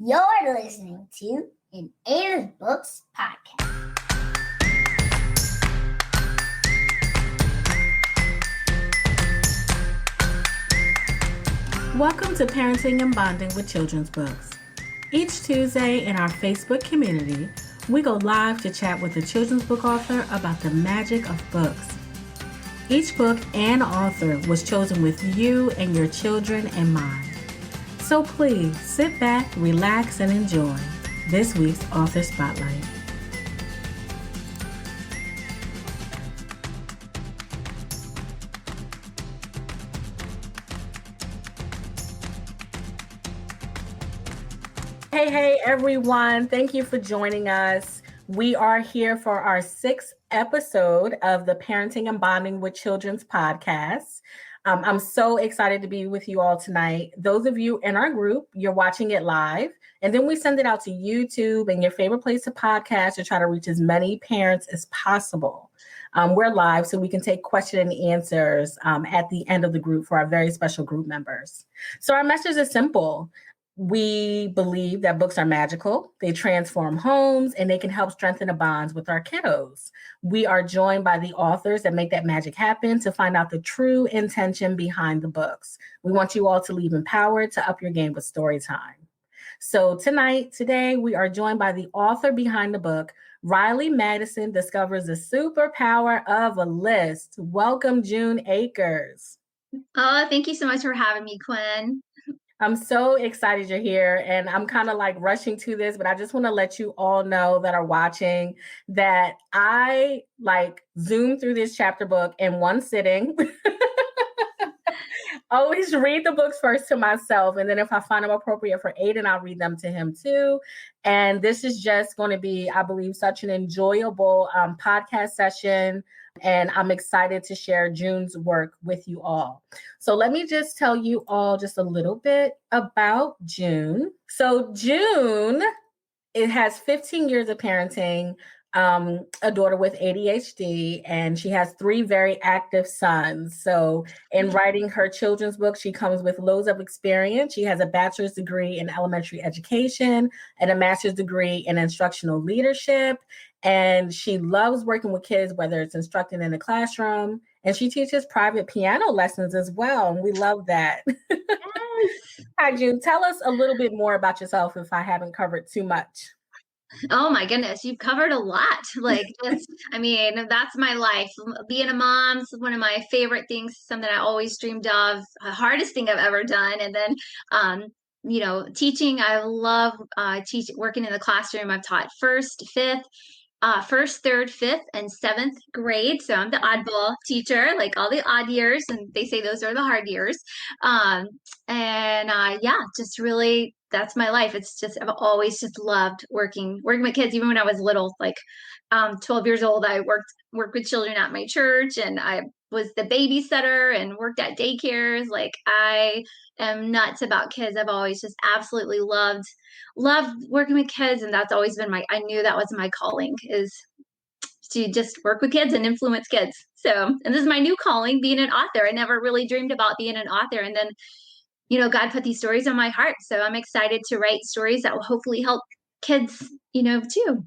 You're listening to an Akers Books podcast. Welcome to Parenting and Bonding with Children's Books. Each Tuesday in our Facebook community, we go live to chat with a children's book author about the magic of books. Each book and author was chosen with you and your children in mind. So please sit back, relax, and enjoy this week's Author Spotlight. Hey, everyone. Thank you for joining us. We are here for our 6th episode of the Parenting and Bonding with Children's podcast. I'm so excited to be with you all tonight. Those of you in our group, you're watching it live, and then we send it out to YouTube and your favorite place to podcast to try to reach as many parents as possible. We're live, so we can take question and answers at the end of the group for our very special group members. So our message is simple. We believe that books are magical, they transform homes, and they can help strengthen the bonds with our kiddos. We are joined by the authors that make that magic happen to find out the true intention behind the books. We want you all to leave empowered to up your game with story time. So today, we are joined by the author behind the book. Riley Madison discovers the superpower of a list. Welcome, June Akers. Oh, thank you so much for having me, Quinn. I'm so excited you're here, and I'm kind of like rushing to this, but I just want to let you all know that are watching that I zoomed through this chapter book in one sitting. Always read the books first to myself, and then if I find them appropriate for Aiden, I'll read them to him too. And this is just going to be, I believe, such an enjoyable podcast session. And I'm excited to share June's work with you all. So let me just tell you all just a little bit about June. So June, it has 15 years of parenting, a daughter with ADHD, and she has 3 very active sons. So in writing her children's book, she comes with loads of experience. She has a bachelor's degree in elementary education and a master's degree in instructional leadership. And she loves working with kids, whether it's instructing in the classroom, and she teaches private piano lessons as well. And we love that. Yes. Hi, June. Tell us a little bit more about yourself if I haven't covered too much. Oh my goodness, you've covered a lot. That's my life. Being a mom is one of my favorite things, something I always dreamed of, the hardest thing I've ever done. And then, teaching, I love working in the classroom. I've taught first, third, fifth, and 7th grade. So I'm the oddball teacher, like all the odd years, and they say those are the hard years. Just really, that's my life. It's just, I've always just loved working with kids. Even when I was little, 12 years old, I worked with children at my church, and I was the babysitter and worked at daycares. I am nuts about kids. I've always just absolutely loved working with kids. And that's always been I knew that was my calling, is to just work with kids and influence kids. So, and this is my new calling, being an author. I never really dreamed about being an author. And then, God put these stories on my heart. So I'm excited to write stories that will hopefully help kids, too.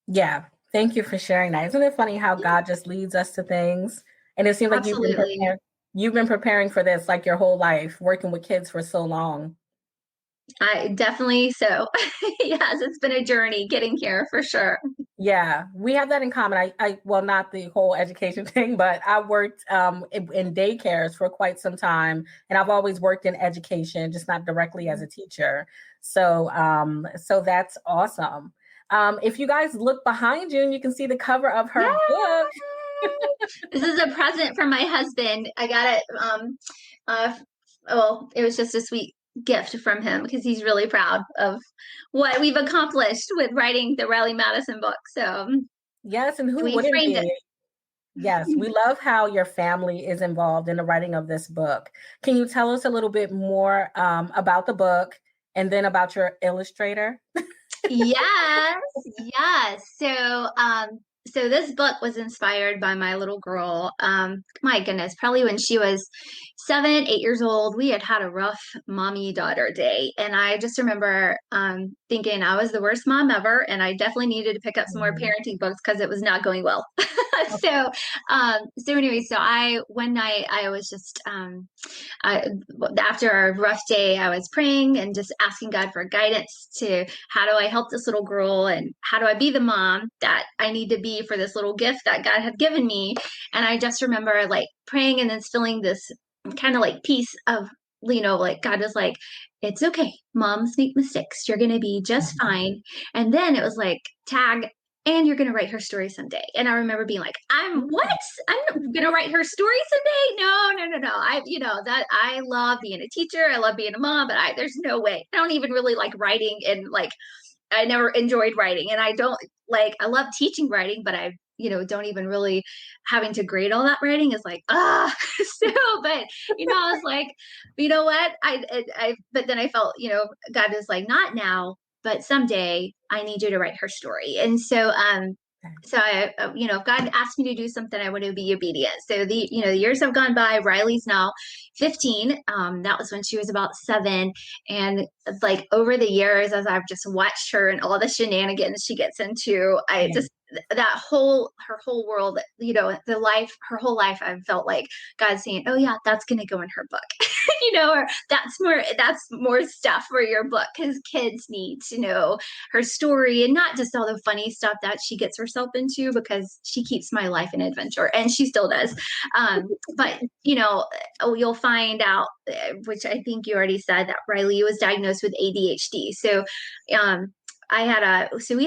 Yeah. Thank you for sharing that. Isn't it funny how God just leads us to things? And it seems like you've been preparing for this like your whole life, working with kids for so long. I definitely so. Yes, it's been a journey getting here for sure. Yeah, we have that in common. I well, not the whole education thing, but I worked in daycares for quite some time, and I've always worked in education, just not directly as a teacher. So that's awesome. If you guys look behind you, and you can see the cover of her book. This is a present from my husband. I got it. It was just a sweet gift from him because he's really proud of what we've accomplished with writing the Riley Madison book. So yes, and who wouldn't be? Yes, we love how your family is involved in the writing of this book. Can you tell us a little bit more about the book and then about your illustrator? Yes. So so this book was inspired by my little girl. My goodness, probably when she was 7, 8 years old. We had a rough mommy daughter day, and I just remember thinking I was the worst mom ever, and I definitely needed to pick up some more Mhm. parenting books because it was not going well. Okay. So anyway, so I one night I was just I, after a rough day, I was praying and just asking God for guidance to how do I help this little girl and how do I be the mom that I need to be for this little gift that God had given me. And I just remember like praying and then feeling this kind of like peace of, like God was like, it's okay. Moms make mistakes. You're going to be just fine. And then it was like, tag, and you're going to write her story someday. And I remember being like, what? I'm going to write her story someday? No. That I love being a teacher. I love being a mom, but there's no way. I don't even really like writing, and like, I never enjoyed writing, and I love teaching writing, but don't even really having to grade all that writing is like, so, but, I was like, you know what? But then I felt, God is like, not now, but someday I need you to write her story. And so if God asked me to do something, I want to be obedient. So the years have gone by. Riley's now 15. That was when she was about 7. And like over the years, as I've just watched her and all the shenanigans she gets into, I Yeah. just her whole world, her whole life, I've felt like God saying, oh yeah, that's going to go in her book. Or that's more stuff for your book, because kids need to know her story, and not just all the funny stuff that she gets herself into, because she keeps my life an adventure, and she still does. But you'll find out, which I think you already said, that Riley was diagnosed with ADHD. So I had a so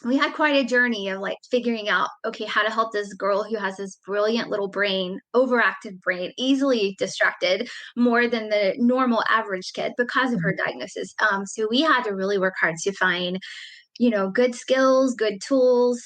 we had quite a journey of like figuring out, okay, how to help this girl who has this brilliant little brain, overactive brain, easily distracted more than the normal average kid because of her diagnosis. So we had to really work hard to find good skills, good tools.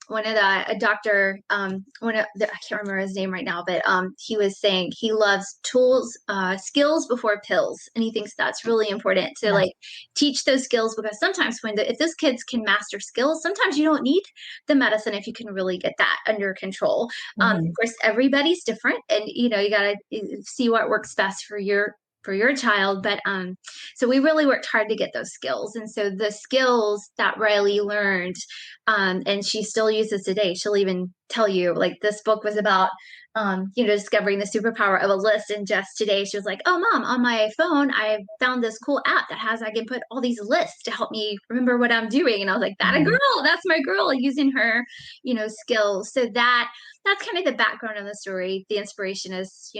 One of a doctor, I can't remember his name right now, but he was saying he loves tools, skills before pills. And he thinks that's really important to Right. like teach those skills, because sometimes if those kids can master skills, sometimes you don't need the medicine if you can really get that under control. Of Mhm. course, everybody's different, and you got to see what works best for your child. But so we really worked hard to get those skills. And so the skills that Riley learned, and she still uses today, she'll even tell you, like, this book was about, discovering the superpower of a list. And just today, she was like, oh, Mom, on my phone, I found this cool app that I can put all these lists to help me remember what I'm doing. And I was like, that a Mhm. girl, that's my girl using her, skills. So that's kind of the background of the story. The inspiration is,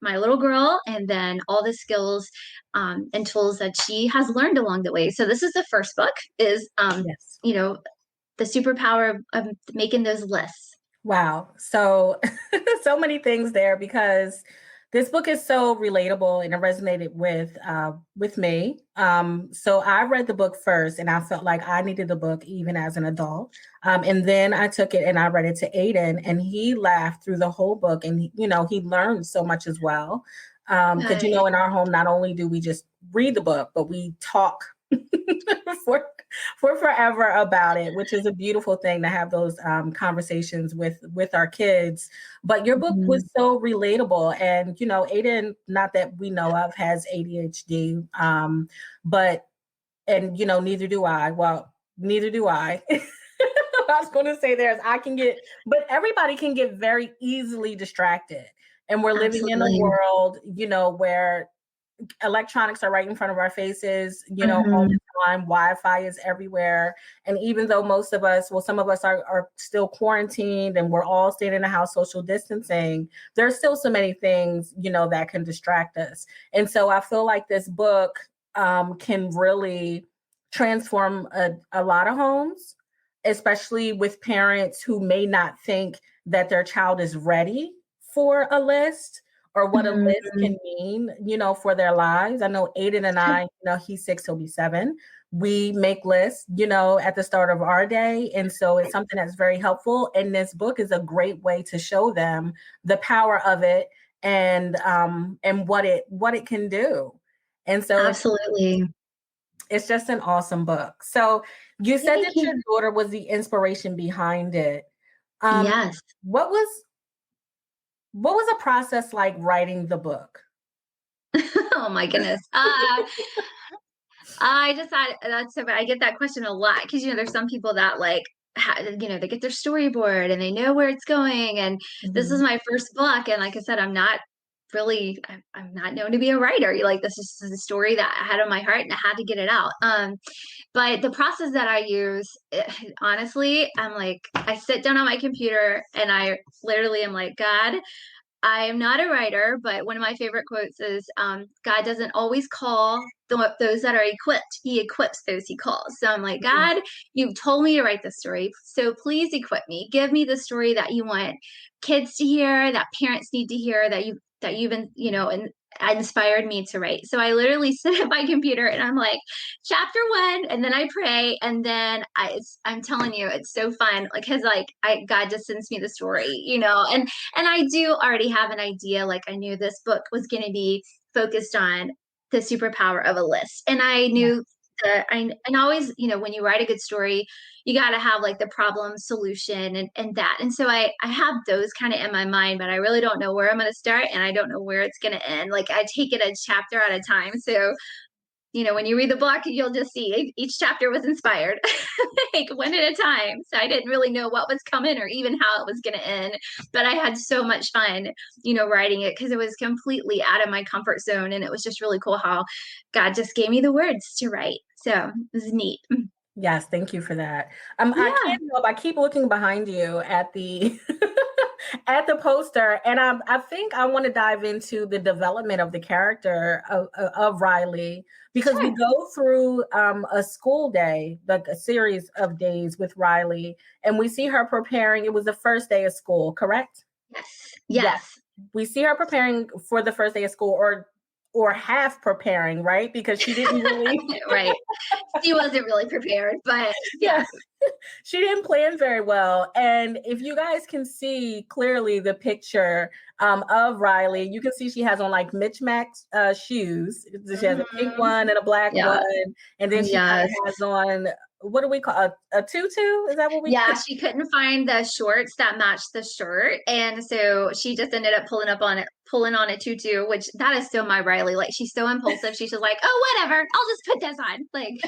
my little girl, and then all the skills and tools that she has learned along the way. So this is the first book, is Yes. the superpower of making those lists. Wow. So, so many things there, because this book is so relatable and it resonated with me. So I read the book first, and I felt like I needed the book even as an adult. And then I took it and I read it to Aiden, and he laughed through the whole book, and he learned so much as well. Because Good. in our home, not only do we just read the book, but we talk for forever about it, which is a beautiful thing, to have those conversations with our kids. But your book Mhm. was so relatable, and Aiden, not that we know of, has ADHD, but neither do I. Well, neither do I. I was going to say I can get, but everybody can get very easily distracted, and we're living in a Absolutely. world, where electronics are right in front of our faces, all Mhm. the time. Wi-Fi is everywhere. And even though some of us are still quarantined, and we're all staying in the house, social distancing, there's still so many things, that can distract us. And so I feel like this book can really transform a lot of homes, especially with parents who may not think that their child is ready for a list, or what a list Mhm. can mean, for their lives. I know Aiden and I, he's 6, he'll be 7. We make lists, at the start of our day. And so it's something that's very helpful. And this book is a great way to show them the power of it, and what it can do. And so Absolutely. It's just an awesome book. So you said Thank that you. your daughter was the inspiration behind it. Yes. What was the process like writing the book? Oh my goodness. I decided that's so I get that question a lot because there's some people that like they get their storyboard and they know where it's going, and this is Mhm. my first book, and like I said, I'm not known to be a writer. Like this is a story that I had on my heart and I had to get it out. But the process that I use, honestly, I'm like I sit down on my computer and I literally am like, God, I am not a writer, but one of my favorite quotes is God doesn't always call those that are equipped. He equips those he calls. So I'm like, Mhm. God, you've told me to write this story. So please equip me. Give me the story that you want kids to hear, that parents need to hear, that you've been, and inspired me to write. So I literally sit at my computer and I'm like, chapter 1, and then I pray, and then I'm telling you, it's so fun. Like, cause like God just sends me the story, and I do already have an idea. Like I knew this book was going to be focused on the superpower of a list. And I Yeah. knew and always, when you write a good story, you got to have like the problem solution and that. And so I have those kind of in my mind, but I really don't know where I'm going to start and I don't know where it's going to end. Like I take it a chapter at a time. So when you read the book, you'll just see each chapter was inspired, like one at a time. So I didn't really know what was coming or even how it was going to end. But I had so much fun, writing it because it was completely out of my comfort zone. And it was just really cool how God just gave me the words to write. So it was neat. Yes, thank you for that. I Yeah. can't help. I keep looking behind you at the at the poster, and I think I want to dive into the development of the character of Riley because we Sure. go through a school day, like a series of days with Riley, and we see her preparing. It was the first day of school, correct? Yes. Yes, Yes. we see her preparing for the first day of school, or half preparing, right? Because she didn't really. Right. She wasn't really prepared, but Yeah. yes. She didn't plan very well. And if you guys can see clearly the picture of Riley, you can see she has on like mismatched shoes. She has a pink Mhm. one and a black one. Yeah. And then she kind of Yes. has on, what do we call a tutu? Is that what we Yeah, she couldn't find the shorts that matched the shirt. And so she just ended up pulling on a tutu, which that is so my Riley. Like she's so impulsive. She's just like, oh, whatever, I'll just put this on. Like,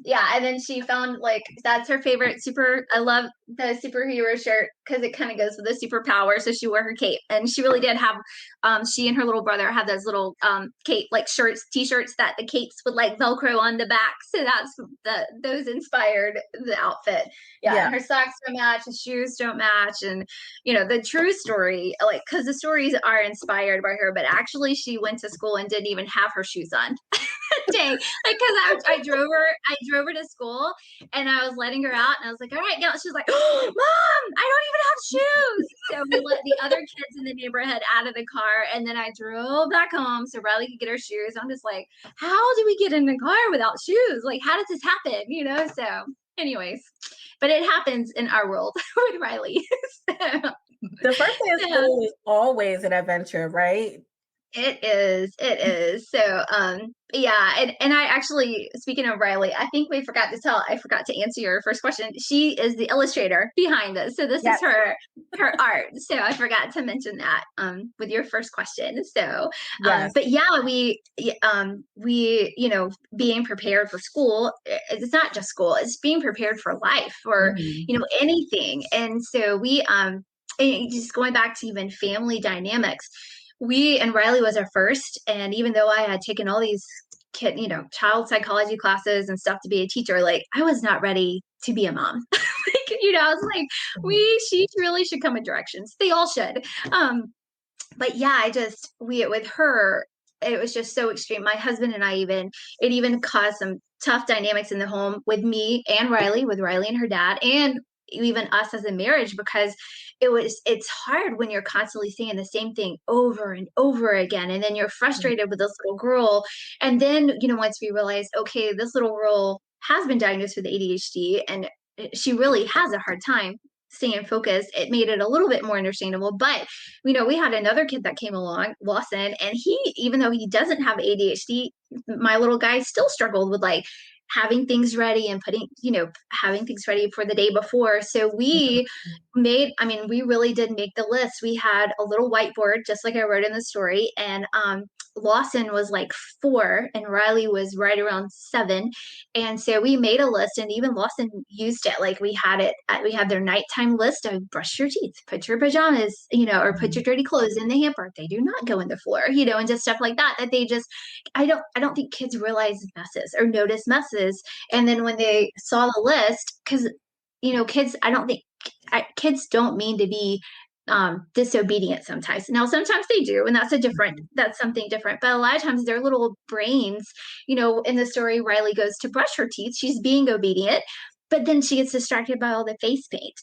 yeah. And then she found like that's her favorite I love the superhero shirt because it kind of goes with the superpower. So she wore her cape. And she really did have she and her little brother had those little cape like t-shirts that the capes would like Velcro on the back. So that's those inspired the outfit. Yeah, yeah. and her socks don't match, the shoes don't match, and the true story, like, because the stories are inspired by her, but actually she went to school and didn't even have her shoes on that day, like, because I drove her to school, and I was letting her out, and I was like, all right, girl, she's like, oh, Mom, I don't even have shoes. So we let the other kids in the neighborhood out of the car, and then I drove back home so Riley could get her shoes. I'm just like, how do we get in the car without shoes? Like, how does this happen? So anyways, but it happens in our world with Riley. So, The first day of yeah. school is always an adventure, right? It is. It is. So, yeah. And I actually, speaking of Riley, I forgot to answer your first question. She is the illustrator behind this. So this is Yes. her art. So I forgot to mention that, with your first question. So, Yes. but yeah, being prepared for school, it's not just school, it's being prepared for life or, Mhm. anything. And so and just going back to even family dynamics, we and Riley was our first, and even though I had taken all these child psychology classes and stuff to be a teacher, like I was not ready to be a mom. Like, I was like, Mhm. she really should come in directions. They all should. But yeah, with her, it was just so extreme. My husband and it even caused some tough dynamics in the home with me and Riley, with Riley and her dad, and even us as a marriage, because it's hard when you're constantly saying the same thing over and over again. And then you're frustrated with this little girl. And then, once we realized, okay, this little girl has been diagnosed with ADHD and she really has a hard time staying focused, it made it a little bit more understandable. But, we had another kid that came along, Lawson, and he, even though he doesn't have ADHD, my little guy still struggled with like having things ready and having things ready for the day before. So we really did make the list. We had a little whiteboard, just like I wrote in the story. And Lawson was like 4 and Riley was right around 7. And so we made a list, and even Lawson used it. Like we had their nighttime list of brush your teeth, put your pajamas, or put your dirty clothes in the hamper. They do not go in the floor, and just stuff like that they just, I don't think kids realize messes or notice messes. And then when they saw the list, because kids, I don't think kids don't mean to be disobedient sometimes. Now, sometimes they do, and that's something different. But a lot of times their little brains, in the story, Riley goes to brush her teeth. She's being obedient, but then she gets distracted by all the face paint,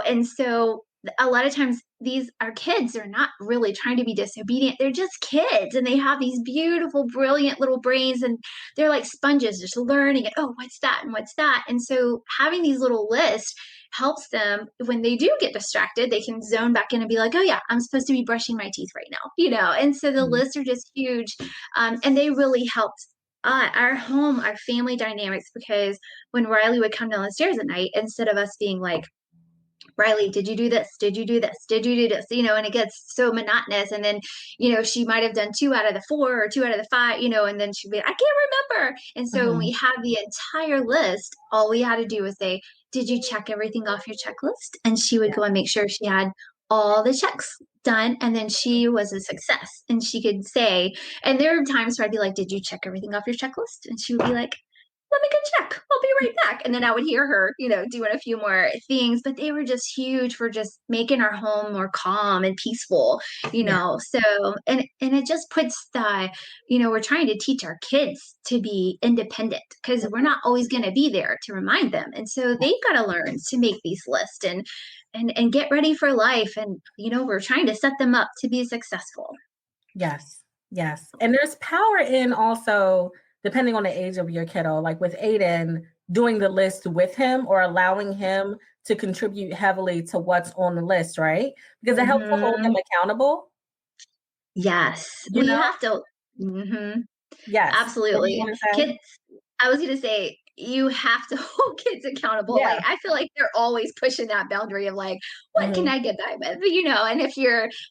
and so a lot of times our kids are not really trying to be disobedient. They're just kids, and they have these beautiful, brilliant little brains, and they're like sponges just learning it. Oh, what's that? And what's that? And so having these little lists helps them when they do get distracted, they can zone back in and be like, oh yeah, I'm supposed to be brushing my teeth right now, and so the lists are just huge. And they really helped our home, our family dynamics, because when Riley would come down the stairs at night, instead of us being like, Riley, did you do this? Did you do this? Did you do this? And it gets so monotonous. And then, she might have done 2 out of the 4 or 2 out of the 5, and then she'd be, I can't remember. And so when we had the entire list, all we had to do was say, did you check everything off your checklist? And she would go and make sure she had all the checks done. And then she was a success. And she could say, and there are times where I'd be like, did you check everything off your checklist? And she would be like, let me go check. I'll be right back. And then I would hear her, doing a few more things, but they were just huge for just making our home more calm and peaceful, So, and it just puts we're trying to teach our kids to be independent, because we're not always going to be there to remind them. And so they've got to learn to make these lists and get ready for life. And, we're trying to set them up to be successful. Yes. Yes. And there's power in also, depending on the age of your kiddo, like with Aiden, doing the list with him or allowing him to contribute heavily to what's on the list, right? Because it helps to hold him accountable. Yes. We have to. Yes. Absolutely. Kids, I was going to say, you have to hold kids accountable. Yeah. Like, I feel like they're always pushing that boundary of like, what can I get by with?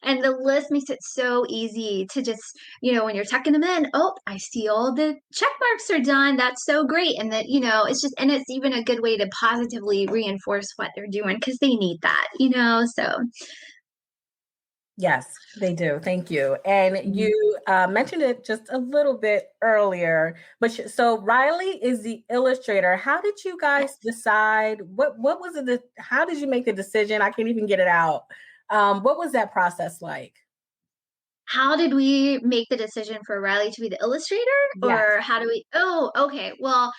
And the list makes it so easy to just, when you're tucking them in, oh, I see all the check marks are done. That's so great. And that, it's just, and it's even a good way to positively reinforce what they're doing, because they need that, so. Yes, they do. Thank you. And you mentioned it just a little bit earlier, but so Riley is the illustrator. How did you guys decide? What was it? How did you make the decision? I can't even get it out. What was that process like? How did we make the decision for Riley to be the illustrator? Yes. Or how do we? Oh, okay. Well,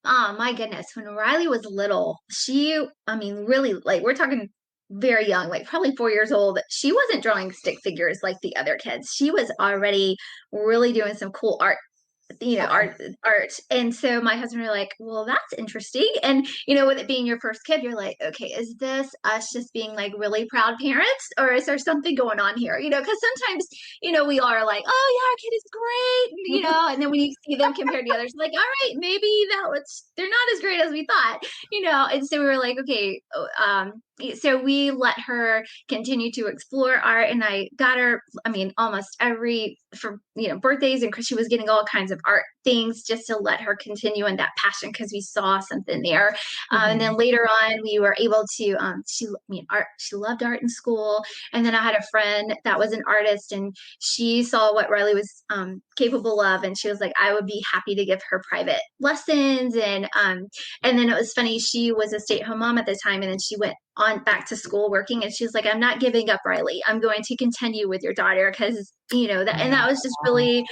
my goodness. When Riley was little, really, like, we're talking very young, like probably 4 years old. She wasn't drawing stick figures like the other kids. She was already really doing some cool art, art. And so my husband were like, well, that's interesting. And, with it being your first kid, you're like, okay, is this us just being like really proud parents, or is there something going on here? Because sometimes, we are like, oh yeah, our kid is great, and then when you see them compared to others, like, all right, maybe they're not as great as we thought, and so we were like, okay, so we let her continue to explore art, and I got her, almost for birthdays, and she was getting all kinds of art things just to let her continue in that passion, because we saw something there. And then later on, we were able to, she loved art in school. And then I had a friend that was an artist, and she saw what Riley was capable of, and she was like, I would be happy to give her private lessons. And then it was funny, she was a stay-at-home mom at the time, and then she went on back to school working, and she's like, I'm not giving up Riley. I'm going to continue with your daughter, because that was just really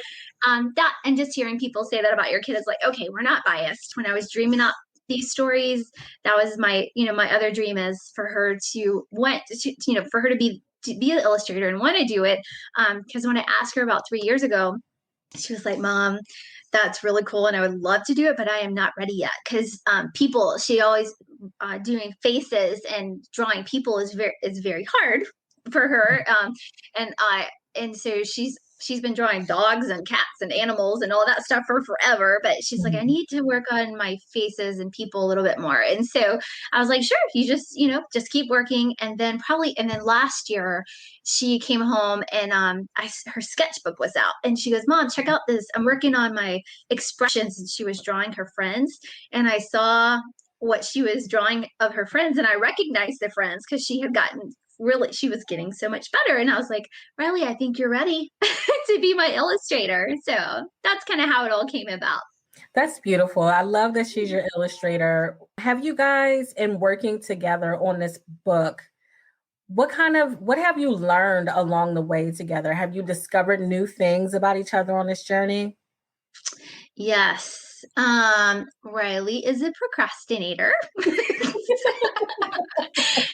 that, and just hearing people say that about your kid is like, okay, we're not biased. When I was dreaming up these stories, that was my my other dream, is for her to for her to be an illustrator and want to do it, because when I asked her about 3 years ago, she was like, Mom, that's really cool, and I would love to do it, but I am not ready yet. Because she always doing faces and drawing people is very hard for her. And so she's been drawing dogs and cats and animals and all that stuff for forever, but she's like, I need to work on my faces and people a little bit more. And so I was like, sure, you just keep working. And then last year she came home and her sketchbook was out, and she goes, Mom, check out this. I'm working on my expressions. And she was drawing her friends, and I saw what she was drawing of her friends, and I recognized the friends because she was getting so much better. And I was like, Riley, I think you're ready to be my illustrator. So that's kind of how it all came about. That's beautiful. I love that she's your illustrator. Have you guys, in working together on this book, what have you learned along the way together? Have you discovered new things about each other on this journey? Yes. Riley is a procrastinator.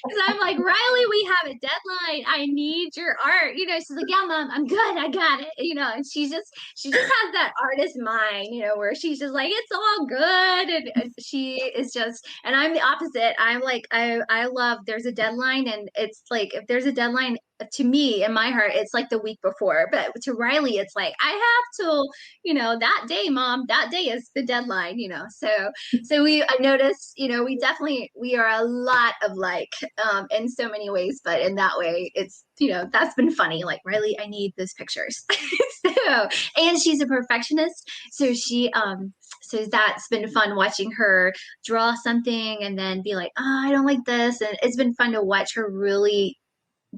Because I'm like, Riley, we have a deadline. I need your art. She's like, yeah, Mom, I'm good. I got it. And she just has that artist mind, where she's just like, it's all good. And she is just, and I'm the opposite. I'm like, I love, there's a deadline. And it's like, if there's a deadline, to me, in my heart, it's like the week before. But to Riley, it's like, I have to, that day, Mom, that day is the deadline, So I noticed, we are a lot of like, in so many ways, but in that way, it's, that's been funny. Like, Riley, I need those pictures. And she's a perfectionist. So so that's been fun watching her draw something and then be like, oh, I don't like this. And it's been fun to watch her really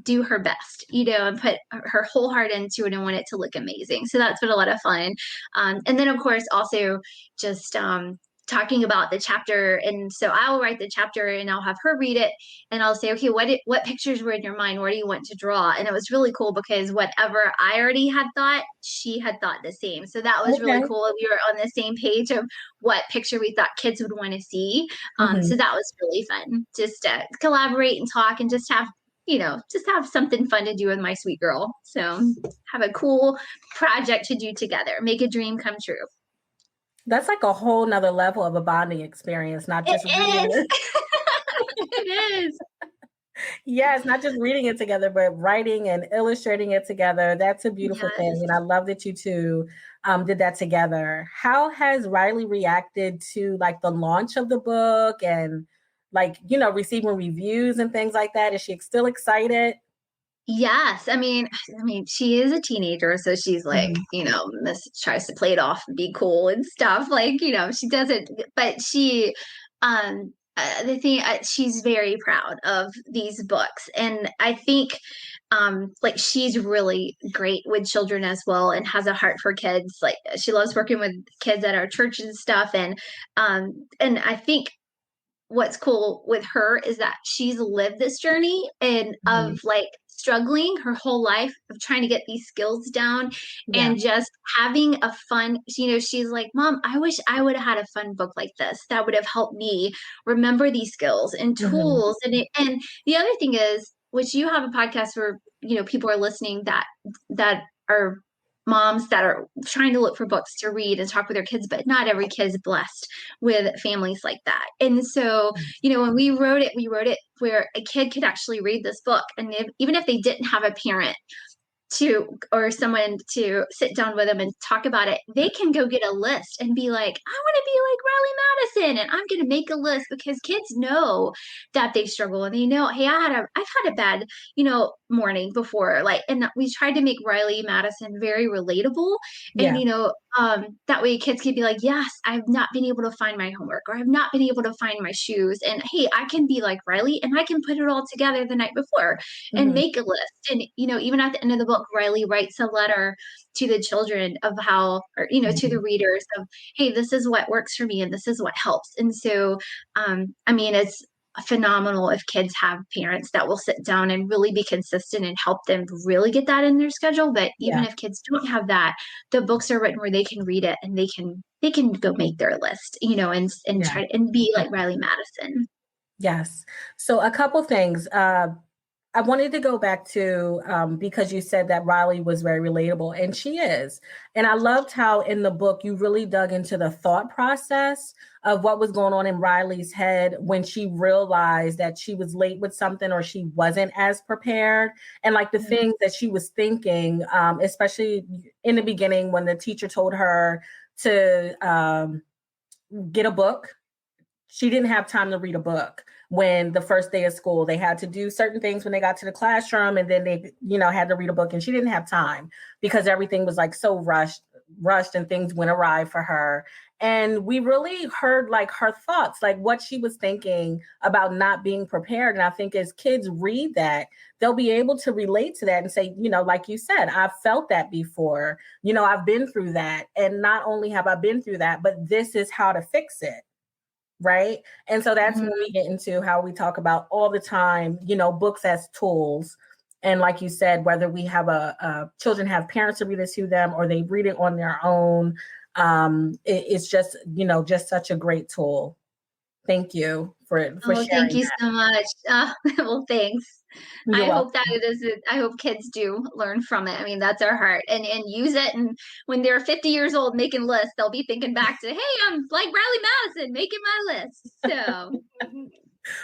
do her best, and put her whole heart into it and want it to look amazing. So that's been a lot of fun. And then of course, also just, talking about the chapter. And so I'll write the chapter and I'll have her read it and I'll say, okay, what pictures were in your mind? What do you want to draw? And it was really cool because whatever I already had thought, she had thought the same. So that was really cool. We were on the same page of what picture we thought kids would want to see. So that was really fun, just to collaborate and talk and just have something fun to do with my sweet girl. So have a cool project to do together, make a dream come true. That's like a whole nother level of a bonding experience, not just reading it. It is. Yes, not just reading it together, but writing and illustrating it together. That's a beautiful thing. And I love that you two did that together. How has Riley reacted to like the launch of the book and like, receiving reviews and things like that? Is she still excited? Yes. I mean, she is a teenager, so she's like, tries to play it off and be cool and stuff. Like, she doesn't, but she, she's very proud of these books. And I think, like she's really great with children as well and has a heart for kids. Like she loves working with kids at our church and stuff. And I think what's cool with her is that she's lived this journey and of like struggling her whole life of trying to get these skills down and just having a fun, she's like, Mom, I wish I would have had a fun book like this that would have helped me remember these skills and tools. And the other thing is, which you have a podcast where, people are listening that are moms that are trying to look for books to read and talk with their kids, but not every kid is blessed with families like that. And so, when we wrote it where a kid could actually read this book. And even if they didn't have a parent or someone to sit down with them and talk about it, they can go get a list and be like, I want to be like Riley Madison, and I'm going to make a list, because kids know that they struggle and they know, hey, I've had a bad, morning before, like, and we tried to make Riley Madison very relatable. And, that way kids can be like, yes, I've not been able to find my homework, or I've not been able to find my shoes. And hey, I can be like Riley and I can put it all together the night before and make a list. And, even at the end of the book, Riley writes a letter to the children of how, or, to the readers of, hey, this is what works for me and this is what helps. And so, it's phenomenal if kids have parents that will sit down and really be consistent and help them really get that in their schedule. But even if kids don't have that, the books are written where they can read it and they can go make their list, and try and be like Riley Madison. Yes. So a couple things. I wanted to go back to because you said that Riley was very relatable, and she is. And I loved how in the book you really dug into the thought process of what was going on in Riley's head when she realized that she was late with something or she wasn't as prepared. And like the things that she was thinking, especially in the beginning when the teacher told her to get a book. She didn't have time to read a book when the first day of school. They had to do certain things when they got to the classroom, and then they, had to read a book, and she didn't have time because everything was like so rushed and things went awry for her. And we really heard like her thoughts, like what she was thinking about not being prepared. And I think as kids read that, they'll be able to relate to that and say, like you said, I've felt that before, I've been through that. And not only have I been through that, but this is how to fix it. Right. And so that's when we get into how we talk about all the time, books as tools. And like you said, whether we have children have parents to read it to them or they read it on their own, it's just, just such a great tool. Thank you for sharing. Thank you so much. Well, thanks. You're I hope welcome. I hope kids do learn from it. I mean, that's our heart and use it. And when they're 50 years old making lists, they'll be thinking back to, hey, I'm like Riley Madison making my list. So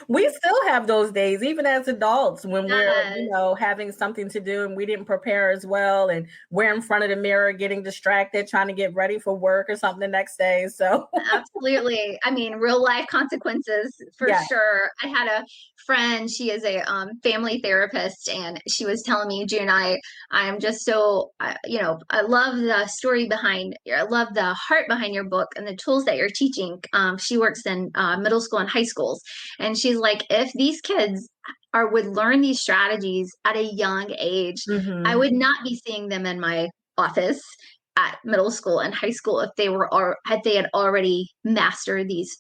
we still have those days, even as adults, when Yes. we're, having something to do and we didn't prepare as well. And we're in front of the mirror, getting distracted, trying to get ready for work or something the next day. So Absolutely. I mean, real life consequences for Yes. sure. I had a friend, she is a family therapist, and she was telling me, June, I'm just so, I love the story behind, I love the heart behind your book and the tools that you're teaching. She works in middle school and high schools. And she's like, if these kids would learn these strategies at a young age, I would not be seeing them in my office at middle school and high school if they had already mastered these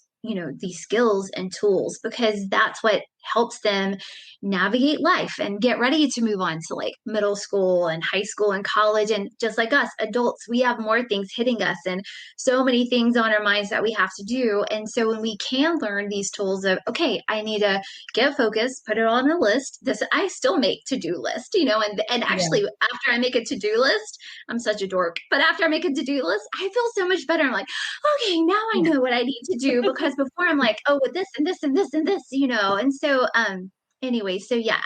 skills and tools, because that's what helps them navigate life and get ready to move on to like middle school and high school and college. And just like us adults, we have more things hitting us and so many things on our minds that we have to do. And so when we can learn these tools of, okay, I need to get focused, put it on a list. I still make to-do list, and actually after I make a to-do list, I'm such a dork, but after I make a to-do list, I feel so much better. I'm like, okay, now I know what I need to do, because before I'm like, oh, with this and this and this and this, and so anyway, so yeah,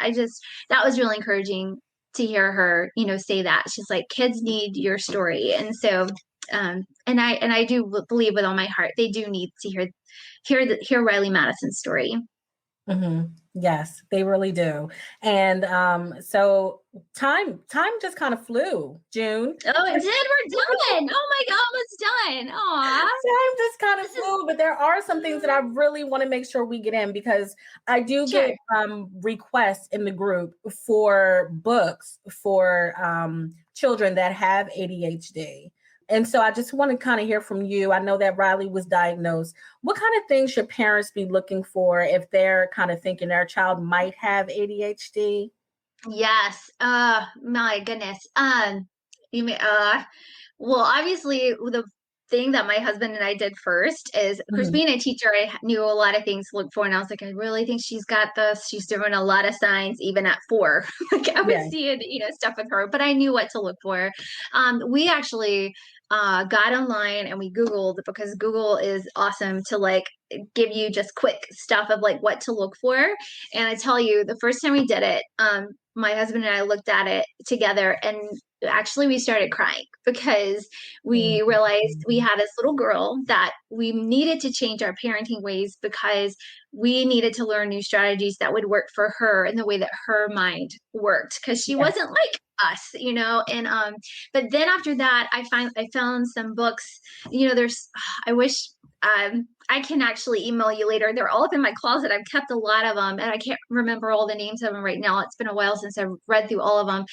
that was really encouraging to hear her, say that. She's like, kids need your story. And so and I do believe with all my heart they do need to hear Riley Madison's story. Yes, they really do. And so time just kind of flew, June. Oh, it did. We're done. Oh my God, almost done. Aw. Time just kind of flew, but there are some things that I really want to make sure we get in, because I do get requests in the group for books for children that have ADHD. And so I just want to kind of hear from you. I know that Riley was diagnosed. What kind of things should parents be looking for if they're kind of thinking their child might have ADHD? Yes. My goodness. You may, well, obviously the thing that my husband and I did first is, of course, being a teacher, I knew a lot of things to look for. And I was like, I really think she's got this. She's doing a lot of signs, even at 4. Like I was seeing, stuff with her, but I knew what to look for. We actually got online and we Googled, because Google is awesome to like give you just quick stuff of like what to look for. And I tell you, the first time we did it, my husband and I looked at it together, and actually we started crying because we realized we had this little girl that we needed to change our parenting ways, because we needed to learn new strategies that would work for her in the way that her mind worked, because she wasn't like us, and but then after that I found some books, I wish I can actually email you later. They're all up in my closet. I've kept a lot of them, and I can't remember all the names of them right now. It's been a while since I've read through all of them.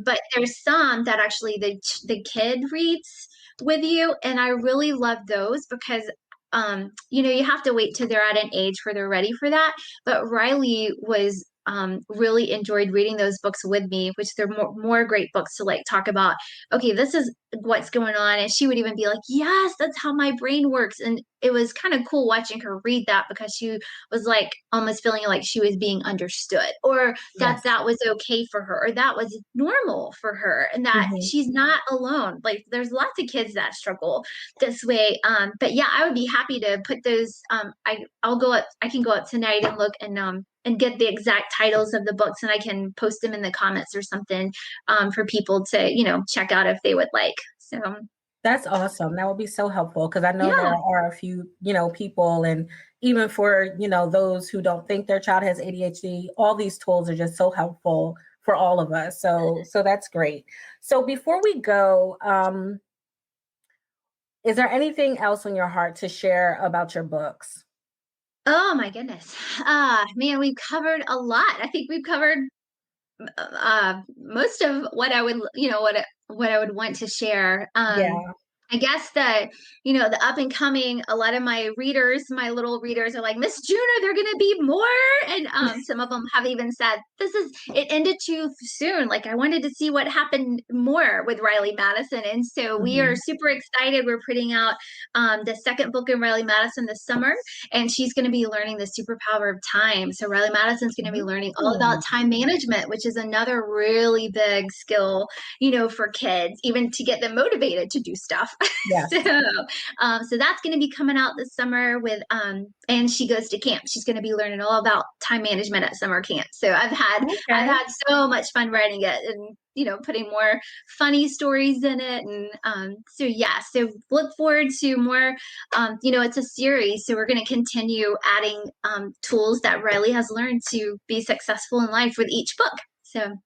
But there's some that actually the kid reads with you, and I really love those, because you have to wait till they're at an age where they're ready for that. But Riley was really enjoyed reading those books with me, which they're more great books to like talk about, okay, this is what's going on. And she would even be like, yes, that's how my brain works. And it was kind of cool watching her read that, because she was like almost feeling like she was being understood, or that Yes. that was okay for her, or that was normal for her, and that she's not alone. Like there's lots of kids that struggle this way. But yeah, I would be happy to put those. I can go up tonight and look and get the exact titles of the books, and I can post them in the comments or something for people to, check out if they would like. So That's awesome. That would be so helpful, because I know there yeah. are a few, people, and even for, those who don't think their child has ADHD, all these tools are just so helpful for all of us. So that's great. So before we go, is there anything else on your heart to share about your books? Oh my goodness. Man, we've covered a lot. I think we've covered most of what I would, what I would want to share. Yeah. I guess that, the up and coming, a lot of my readers, my little readers are like, Miss June, are there going to be more? And some of them have even said, it ended too soon. Like I wanted to see what happened more with Riley Madison. And so we are super excited. We're putting out the second book in Riley Madison this summer, and she's going to be learning the superpower of time. So Riley Madison's going to be learning all about time management, which is another really big skill, for kids, even to get them motivated to do stuff. Yes. So that's going to be coming out this summer with, and she goes to camp. She's going to be learning all about time management at summer camp. So I've had so much fun writing it, and, putting more funny stories in it. And, so look forward to more, it's a series. So we're going to continue adding, tools that Riley has learned to be successful in life with each book. So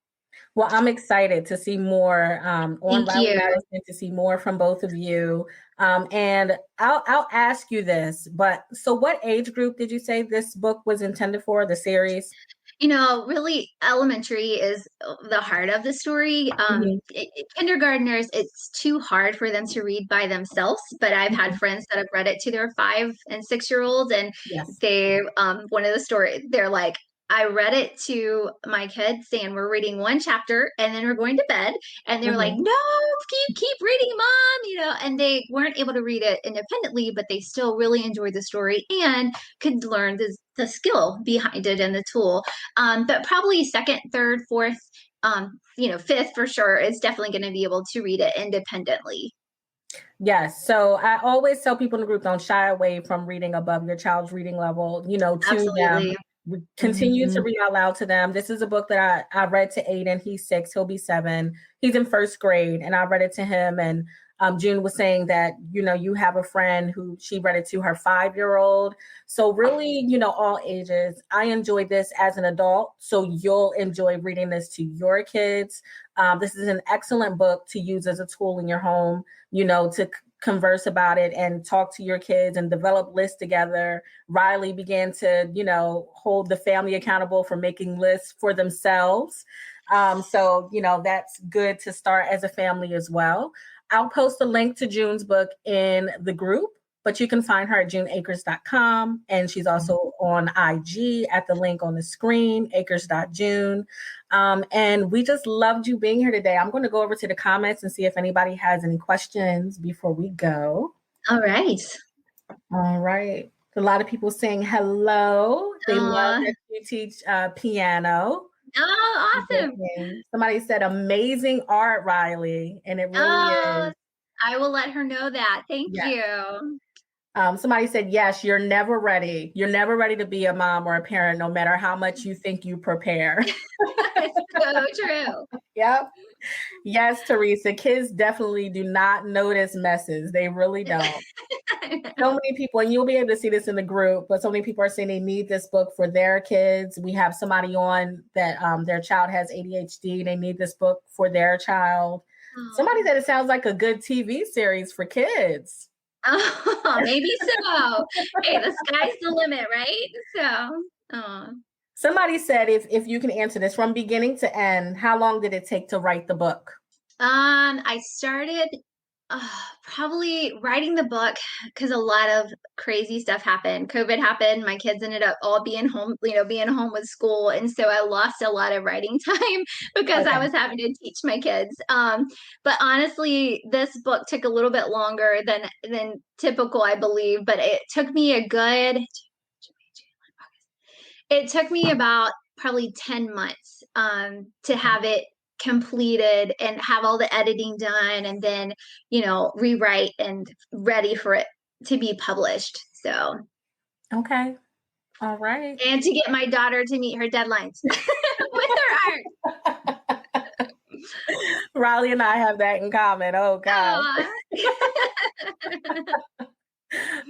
well, I'm excited to see more on Riley Madison, to see more from both of you. And I'll ask you this, but so what age group did you say this book was intended for, the series? Really elementary is the heart of the story. Kindergartners, it's too hard for them to read by themselves, but I've had friends that have read it to their 5 and 6-year-olds, and they, one of the story, they're like, I read it to my kids saying, we're reading one chapter and then we're going to bed. And they were like, no, keep reading, Mom, and they weren't able to read it independently, but they still really enjoyed the story and could learn the skill behind it and the tool. But probably second, third, fourth, fifth for sure is definitely going to be able to read it independently. Yes. So I always tell people in the group, don't shy away from reading above your child's reading level, to them. We continue to read out loud to them. This is a book that I read to Aiden. He's 6, he'll be 7. He's in 1st grade, and I read it to him. And June was saying that, you have a friend who she read it to her 5-year-old. So really, all ages. I enjoyed this as an adult, so you'll enjoy reading this to your kids. This is an excellent book to use as a tool in your home, to converse about it and talk to your kids and develop lists together. Riley began to, hold the family accountable for making lists for themselves. So, that's good to start as a family as well. I'll post a link to June's book in the group, but you can find her at juneakers.com. And she's also on IG at the link on the screen, akers.june. And we just loved you being here today. I'm going to go over to the comments and see if anybody has any questions before we go. All right. A lot of people saying hello. They love that you teach piano. Oh, awesome. Somebody said amazing art, Riley. And it really is. I will let her know that. Thank you. Somebody said, yes, you're never ready. You're never ready to be a mom or a parent, no matter how much you think you prepare. It's so true. Yep. Yes, Teresa, kids definitely do not notice messes. They really don't. So many people, and you'll be able to see this in the group, but so many people are saying they need this book for their kids. We have somebody on that their child has ADHD. They need this book for their child. Somebody said it sounds like a good TV series for kids. Oh, maybe so. Hey, the sky's the limit, right? So, somebody said, if you can answer this from beginning to end, how long did it take to write the book? I started Probably writing the book because a lot of crazy stuff happened. COVID happened. My kids ended up all being home, being home with school. And so I lost a lot of writing time because I Okay. was having to teach my kids. But honestly, this book took a little bit longer than typical, I believe. But it took me about probably 10 months to have it completed and have all the editing done and then, rewrite and ready for it to be published. So, Okay. All right. and to get my daughter to meet her deadlines with her art. Riley and I have that in common. Oh, God.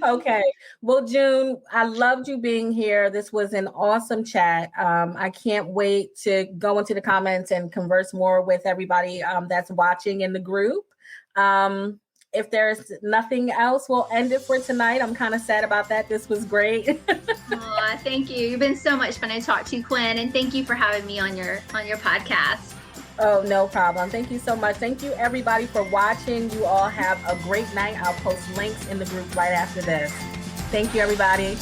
Okay. Well, June, I loved you being here. This was an awesome chat. I can't wait to go into the comments and converse more with everybody that's watching in the group. If there's nothing else, we'll end it for tonight. I'm kind of sad about that. This was great. Aw, thank you. You've been so much fun to talk to, Quinn, and thank you for having me on your podcast. Oh, no problem. Thank you so much. Thank you, everybody, for watching. You all have a great night. I'll post links in the group right after this. Thank you, everybody.